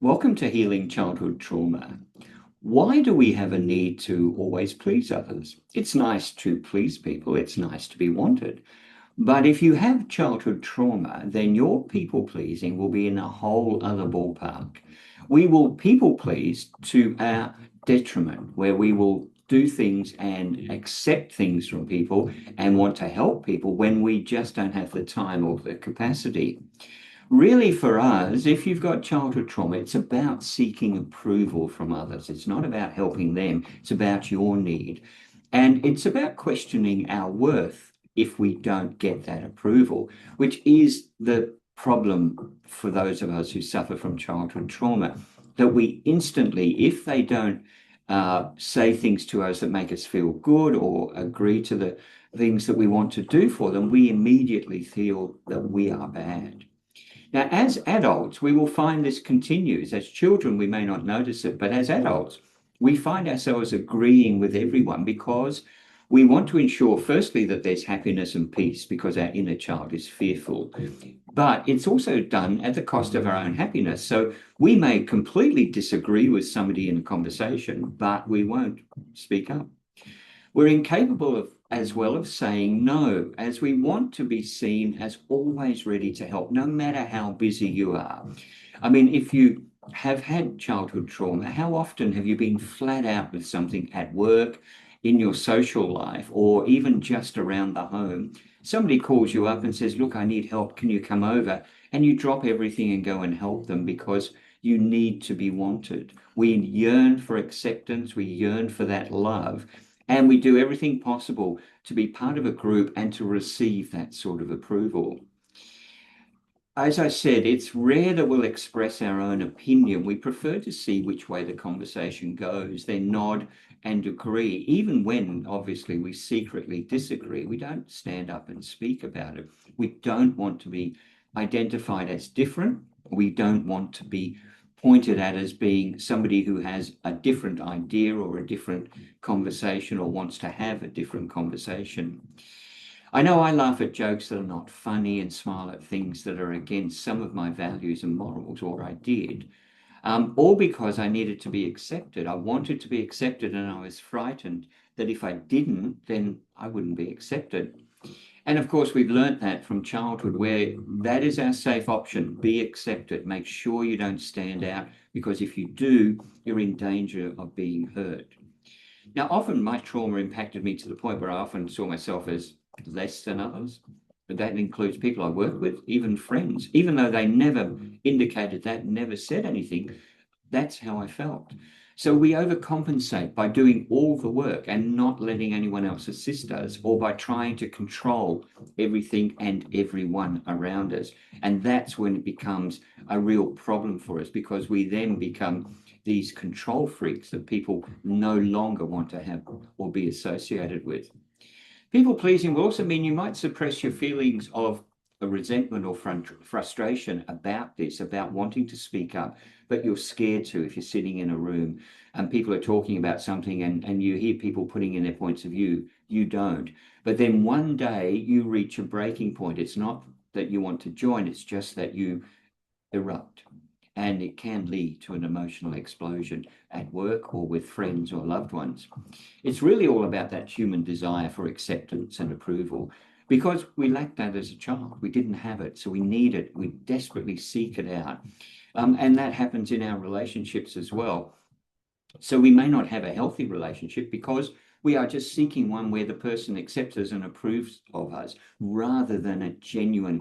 Welcome to Healing Childhood Trauma. Why do we have a need to always please others? It's nice to please people, it's nice to be wanted. But if you have childhood trauma, then your people pleasing will be in a whole other ballpark. We will people please to our detriment, where we will do things and accept things from people and want to help people when we just don't have the time or the capacity. Really, for us, if you've got childhood trauma, it's about seeking approval from others. It's not about helping them, it's about your need. And it's about questioning our worth if we don't get that approval, which is the problem for those of us who suffer from childhood trauma, that we instantly, if they don't say things to us that make us feel good or agree to the things that we want to do for them, we immediately feel that we are bad. Now, as adults, we will find this continues. As children, we may not notice it, but as adults, we find ourselves agreeing with everyone because we want to ensure, firstly, that there's happiness and peace because our inner child is fearful. But it's also done at the cost of our own happiness. So we may completely disagree with somebody in a conversation, but we won't speak up. We're incapable of, as well, of saying no, as we want to be seen as always ready to help, no matter how busy you are. I mean, if you have had childhood trauma, how often have you been flat out with something at work, in your social life, or even just around the home? Somebody calls you up and says, "Look, I need help. Can you come over?" And you drop everything and go and help them because you need to be wanted. We yearn for acceptance, we yearn for that love. And we do everything possible to be part of a group and to receive that sort of approval. As I said, it's rare that we'll express our own opinion. We prefer to see which way the conversation goes, then nod and agree. Even when, obviously, we secretly disagree, we don't stand up and speak about it. We don't want to be identified as different. We don't want to be pointed at as being somebody who has a different idea or a different conversation or wants to have a different conversation. I know I laugh at jokes that are not funny and smile at things that are against some of my values and morals, or I did, all because I needed to be accepted. I wanted to be accepted, and I was frightened that if I didn't, then I wouldn't be accepted. And of course, we've learnt that from childhood, where that is our safe option. Be accepted. Make sure you don't stand out, because if you do, you're in danger of being hurt. Now, often my trauma impacted me to the point where I often saw myself as less than others. But that includes people I work with, even friends, even though they never indicated that, never said anything. That's how I felt. So we overcompensate by doing all the work and not letting anyone else assist us, or by trying to control everything and everyone around us. And that's when it becomes a real problem for us, because we then become these control freaks that people no longer want to have or be associated with. People pleasing will also mean you might suppress your feelings of a resentment or frustration about this, about wanting to speak up, but you're scared to if you're sitting in a room and people are talking about something, and you hear people putting in their points of view. You don't. But then one day you reach a breaking point. It's not that you want to join, it's just that you erupt. And it can lead to an emotional explosion at work or with friends or loved ones. It's really all about that human desire for acceptance and approval, because we lacked that as a child. We didn't have it, so we need it. We desperately seek it out. And that happens in our relationships as well. So we may not have a healthy relationship because we are just seeking one where the person accepts us and approves of us, rather than a genuine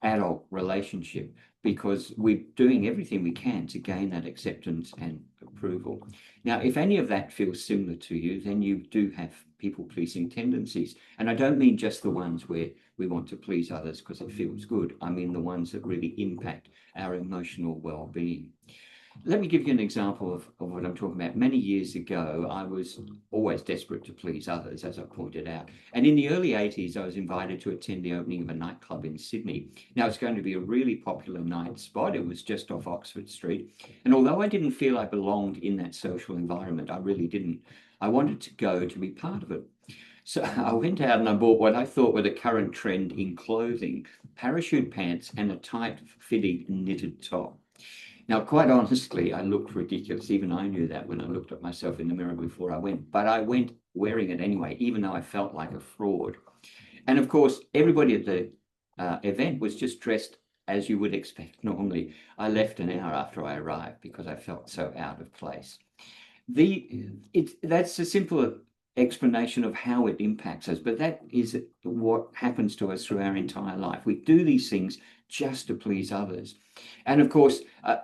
adult relationship, because we're doing everything we can to gain that acceptance and approval. Now, if any of that feels similar to you, then you do have people pleasing tendencies. And I don't mean just the ones where we want to please others because it feels good. I mean the ones that really impact our emotional well-being. Let me give you an example of what I'm talking about. Many years ago, I was always desperate to please others, as I pointed out. And in the early 80s, I was invited to attend the opening of a nightclub in Sydney. Now, it's going to be a really popular night spot. It was just off Oxford Street. And although I didn't feel I belonged in that social environment, I really didn't. I wanted to go to be part of it. So I went out and I bought what I thought were the current trend in clothing: parachute pants and a tight fitting knitted top. Now, quite honestly, I looked ridiculous. Even I knew that when I looked at myself in the mirror before I went, but I went wearing it anyway, even though I felt like a fraud. And of course, everybody at the event was just dressed as you would expect normally. I left an hour after I arrived because I felt so out of place. That's a simple explanation of how it impacts us, but that is what happens to us through our entire life. We do these things just to please others. And of course,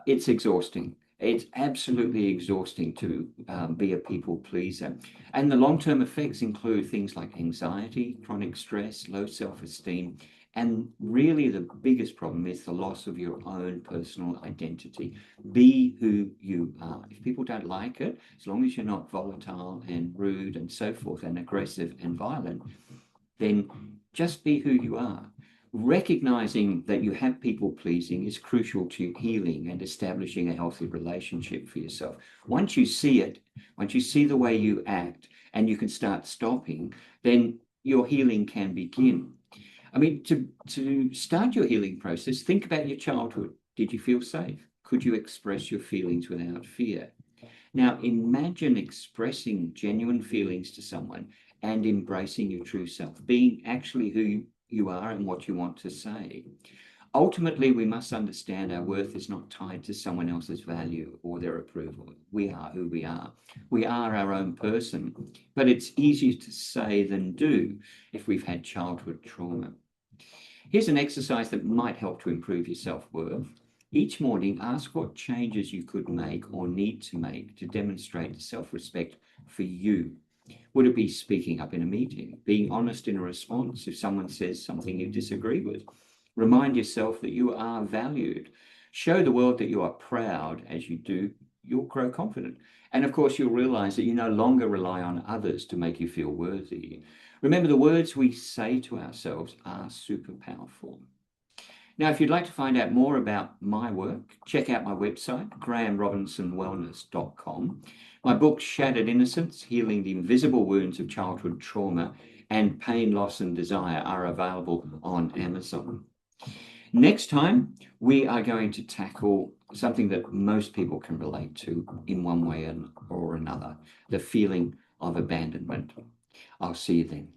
it's exhausting. It's absolutely exhausting to be a people pleaser. And the long-term effects include things like anxiety, chronic stress, low self-esteem, and really the biggest problem is the loss of your own personal identity. Be who you are. If people don't like it, as long as you're not volatile and rude and so forth and aggressive and violent, then just be who you are. Recognizing that you have people pleasing is crucial to healing and establishing a healthy relationship for yourself. Once you see it, once you see the way you act and you can start stopping, then your healing can begin. I mean, to start your healing process, think about your childhood. Did you feel safe? Could you express your feelings without fear? Now, imagine expressing genuine feelings to someone and embracing your true self, being actually who you are and what you want to say. Ultimately, we must understand our worth is not tied to someone else's value or their approval. We are who we are. We are our own person, but it's easier to say than do if we've had childhood trauma. Here's an exercise that might help to improve your self-worth. Each morning, ask what changes you could make or need to make to demonstrate self-respect for you. Would it be speaking up in a meeting, being honest in a response if someone says something you disagree with? Remind yourself that you are valued. Show the world that you are proud. As you do, you'll grow confident. And of course, you'll realize that you no longer rely on others to make you feel worthy. Remember, the words we say to ourselves are super powerful. Now, if you'd like to find out more about my work, check out my website, grahamrobinsonwellness.com. My books, Shattered Innocence, Healing the Invisible Wounds of Childhood Trauma, and Pain, Loss and Desire are available on Amazon. Next time, we are going to tackle something that most people can relate to in one way or another, the feeling of abandonment. I'll see you then.